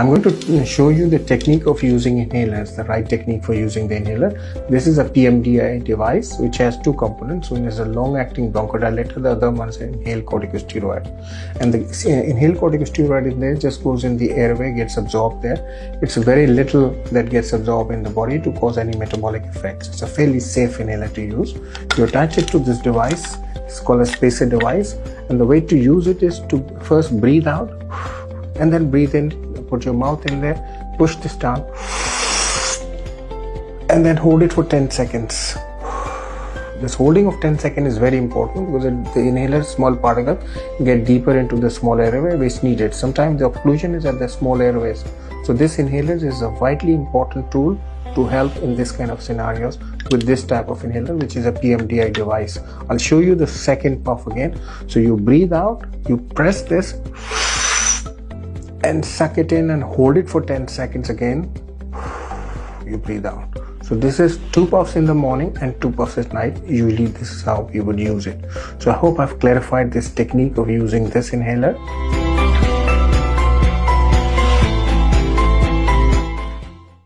I'm going to show you the technique of using inhalers, the right technique for using the inhaler. This is a PMDI device which has two components. One is a long-acting bronchodilator, the other one is an inhaled corticosteroid. And the inhaled corticosteroid in there just goes in the airway, gets absorbed there. It's very little that gets absorbed in the body to cause any metabolic effects. It's a fairly safe inhaler to use. You attach it to this device. It's called a spacer device. And the way to use it is to first breathe out and then breathe in. Put your mouth in there, push this down, and then hold it for 10 seconds. This holding of 10 seconds is very important because the inhaler small particles get deeper into the small airway which needed. Sometimes the occlusion is at the small airways. So this inhaler is a vitally important tool to help in this kind of scenarios with this type of inhaler, which is a PMDI device. I'll show you the second puff again. So you breathe out, you press this and suck it in and hold it for 10 seconds again. You breathe out. So this is 2 puffs in the morning and 2 puffs at night. Usually this is how you would use it. So I hope I've clarified this technique of using this inhaler.